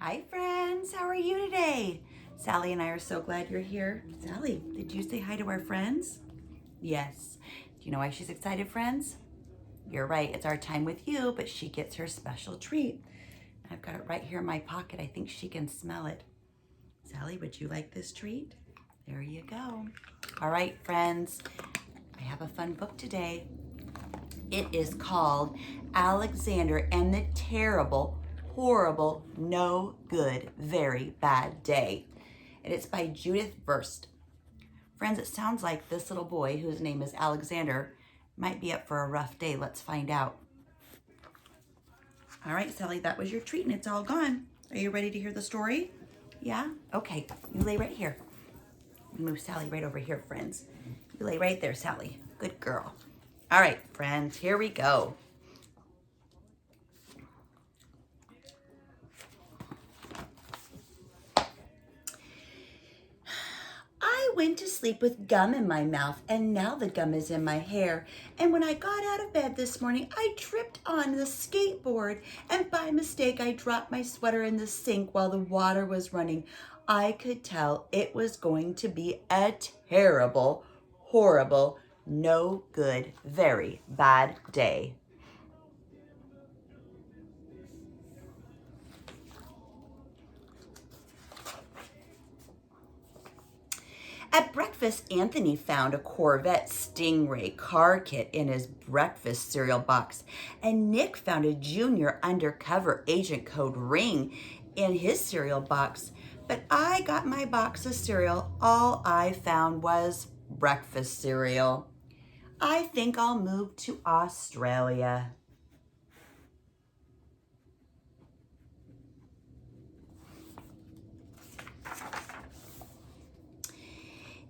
Hi friends, how are you today? Sally and I are so glad you're here. Sally, did you say hi to our friends? Yes. Do you know why she's excited, friends? You're right, it's our time with you, but she gets her special treat. I've got it right here in my pocket. I think she can smell it. Sally, would you like this treat? There you go. All right, friends, I have a fun book today. It is called Alexander and the Terrible, Horrible, No Good, Very Bad Day. And it's by Judith Verst. Friends, it sounds like this little boy, whose name is Alexander, might be up for a rough day. Let's find out. All right, Sally, that was your treat and it's all gone. Are you ready to hear the story? Yeah? Okay, you lay right here. Move Sally right over here, friends. You lay right there, Sally. Good girl. All right, friends, here we go. I went to sleep with gum in my mouth, and now the gum is in my hair. And when I got out of bed this morning, I tripped on the skateboard, and by mistake, I dropped my sweater in the sink while the water was running. I could tell it was going to be a terrible, horrible, no good, very bad day. At breakfast, Anthony found a Corvette Stingray car kit in his breakfast cereal box, and Nick found a junior undercover agent code ring in his cereal box. But I got my box of cereal. All I found was breakfast cereal. I think I'll move to Australia.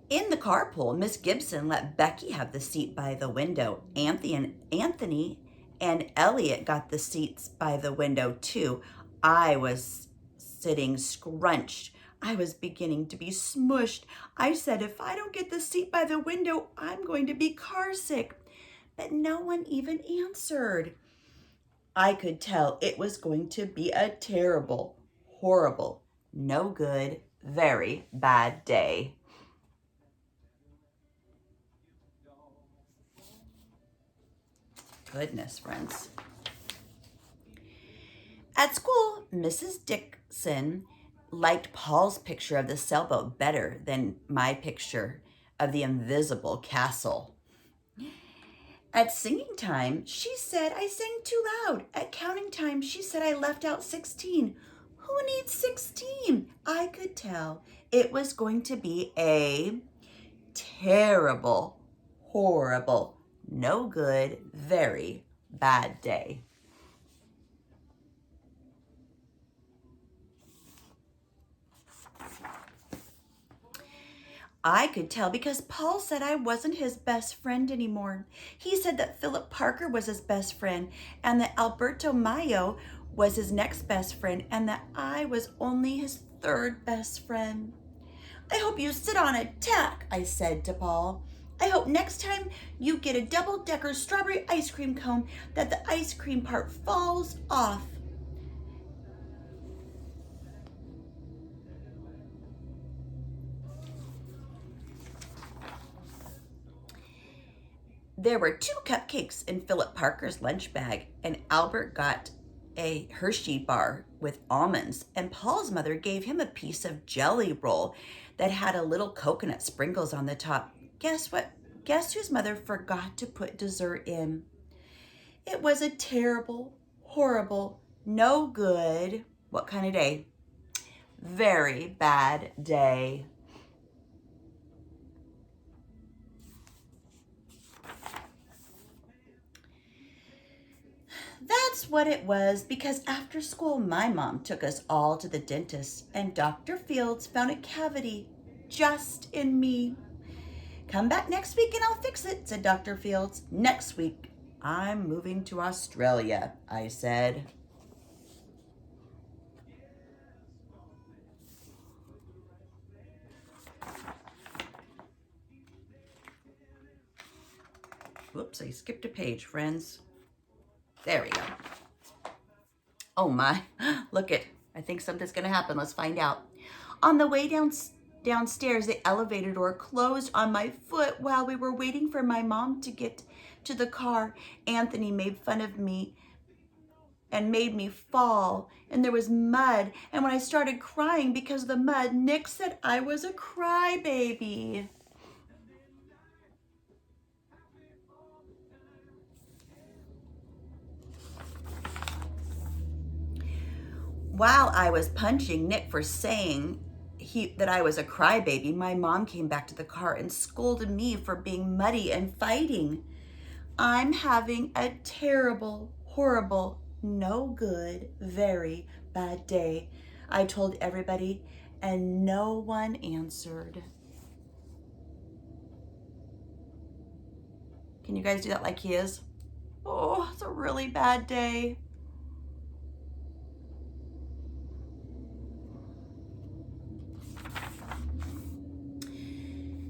In the carpool, Miss Gibson let Becky have the seat by the window. Anthony and Elliot got the seats by the window too. I was sitting scrunched. I was beginning to be smushed. I said, if I don't get the seat by the window, I'm going to be car sick. But no one even answered. I could tell it was going to be a terrible, horrible, no good, very bad day. Goodness, friends. At school, Mrs. Dixon liked Paul's picture of the sailboat better than my picture of the invisible castle. At singing time, she said I sang too loud. At counting time, she said I left out 16. Who needs 16? I could tell it was going to be a terrible, horrible, no good, very bad day. I could tell because Paul said I wasn't his best friend anymore. He said that Philip Parker was his best friend and that Alberto Mayo was his next best friend and that I was only his third best friend. I hope you sit on a tack, I said to Paul. I hope next time you get a double-decker strawberry ice cream cone that the ice cream part falls off. There were 2 cupcakes in Philip Parker's lunch bag, and Albert got a Hershey bar with almonds, and Paul's mother gave him a piece of jelly roll that had a little coconut sprinkles on the top. Guess what? Guess whose mother forgot to put dessert in? It was a terrible, horrible, no good, what kind of day? Very bad day. That's what it was, because after school, my mom took us all to the dentist, and Dr. Fields found a cavity just in me. Come back next week and I'll fix it, said Dr. Fields. Next week, I'm moving to Australia, I said. Whoops, I skipped a page, friends. There we go. Oh my, look it. I think something's gonna happen. Let's find out. On the way downstairs, the elevator door closed on my foot while we were waiting for my mom to get to the car. Anthony made fun of me and made me fall, and there was mud. And when I started crying because of the mud, Nick said I was a crybaby. While I was punching Nick for saying that I was a crybaby, my mom came back to the car and scolded me for being muddy and fighting. I'm having a terrible, horrible, no good, very bad day, I told everybody, and no one answered. Can you guys do that like he is? Oh, it's a really bad day.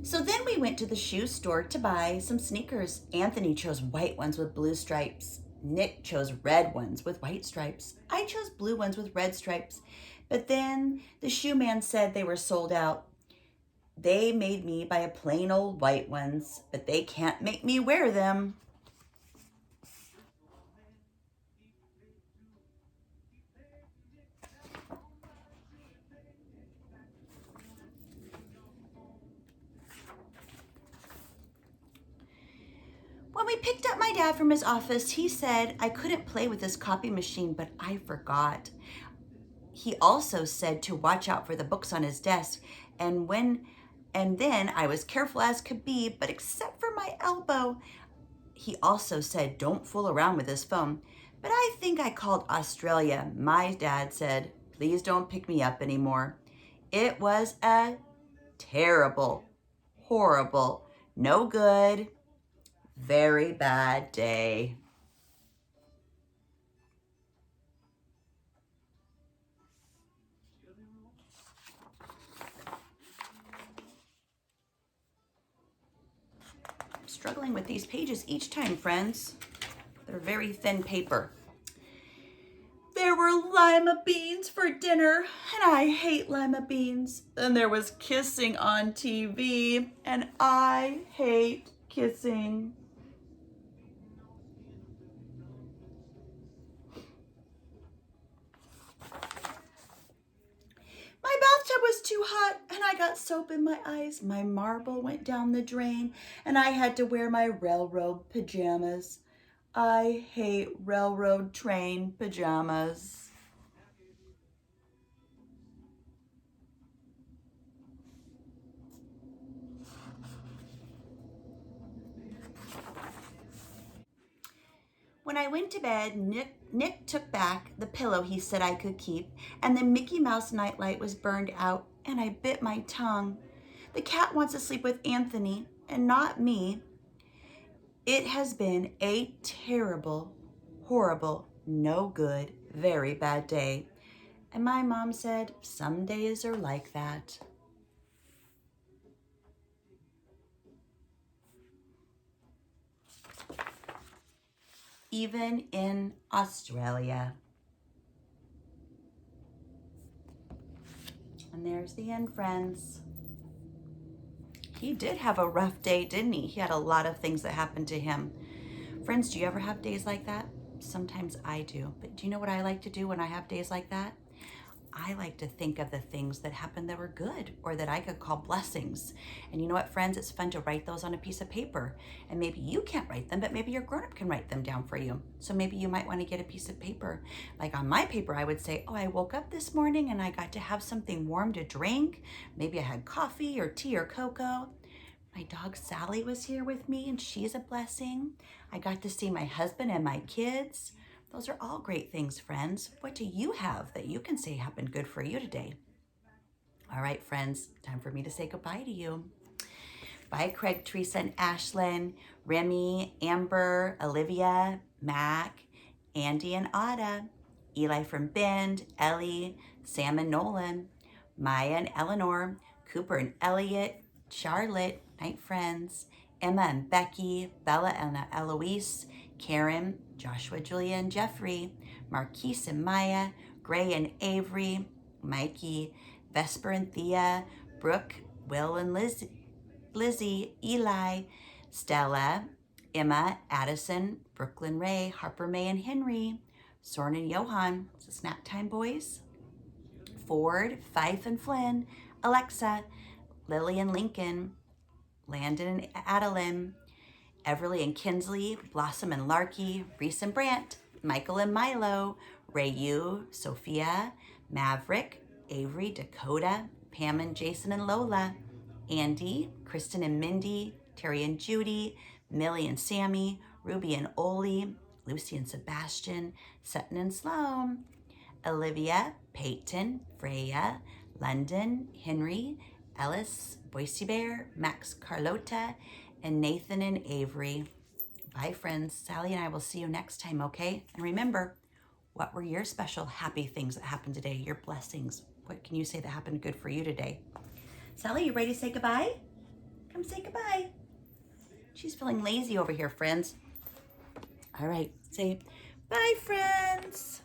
So then we went to the shoe store to buy some sneakers. Anthony chose white ones with blue stripes. Nick chose red ones with white stripes. I chose blue ones with red stripes. But then the shoe man said they were sold out. They made me buy a plain old white ones, but they can't make me wear them. When we picked up my dad from his office, he said I couldn't play with his copy machine, but I forgot. He also said to watch out for the books on his desk, and then I was careful as could be, but except for my elbow. He also said don't fool around with his phone, but I think I called Australia. My dad said, please don't pick me up anymore. It was a terrible, horrible, no good, very bad day. I'm struggling with these pages each time, friends. They're very thin paper. There were lima beans for dinner, and I hate lima beans. Then there was kissing on TV, and I hate kissing. My bathtub was too hot, and I got soap in my eyes. My marble went down the drain, and I had to wear my railroad pajamas. I hate railroad train pajamas. When I went to bed, Nick took back the pillow he said I could keep, and the Mickey Mouse nightlight was burned out, and I bit my tongue. The cat wants to sleep with Anthony and not me. It has been a terrible, horrible, no good, very bad day. And my mom said, some days are like that. Even in Australia. And there's the end, friends. He did have a rough day, didn't he? He had a lot of things that happened to him. Friends, do you ever have days like that? Sometimes I do. But do you know what I like to do when I have days like that? I like to think of the things that happened that were good or that I could call blessings. And you know what, friends? It's fun to write those on a piece of paper. And maybe you can't write them, but maybe your grown-up can write them down for you. So maybe you might want to get a piece of paper. Like on my paper, I would say, oh, I woke up this morning and I got to have something warm to drink. Maybe I had coffee or tea or cocoa. My dog Sally was here with me and she's a blessing. I got to see my husband and my kids. Those are all great things, friends. What do you have that you can say happened good for you today? All right, friends, time for me to say goodbye to you. Bye, Craig, Teresa, and Ashlyn, Remy, Amber, Olivia, Mac, Andy and Ada, Eli from Bend, Ellie, Sam and Nolan, Maya and Eleanor, Cooper and Elliot, Charlotte, night friends, Emma and Becky, Bella and Eloise, Karen, Joshua, Julia, and Jeffrey, Marquise and Maya, Gray and Avery, Mikey, Vesper and Thea, Brooke, Will and Lizzie, Eli, Stella, Emma, Addison, Brooklyn Ray, Harper May and Henry, Soren and Johan, it's the snack time boys, Ford, Fife and Flynn, Alexa, Lily and Lincoln, Landon and Adeline, Everly and Kinsley, Blossom and Larky, Reese and Brant, Michael and Milo, Rayu, Sophia, Maverick, Avery, Dakota, Pam and Jason and Lola, Andy, Kristen and Mindy, Terry and Judy, Millie and Sammy, Ruby and Oli, Lucy and Sebastian, Sutton and Sloan, Olivia, Peyton, Freya, London, Henry, Ellis, Boise Bear, Max, Carlota, and Nathan and Avery. Bye, friends. Sally and I will see you next time, okay? And remember, what were your special happy things that happened today? Your blessings. What can you say that happened good for you today? Sally, you ready to say goodbye? Come say goodbye. She's feeling lazy over here, friends. All right, say bye, friends.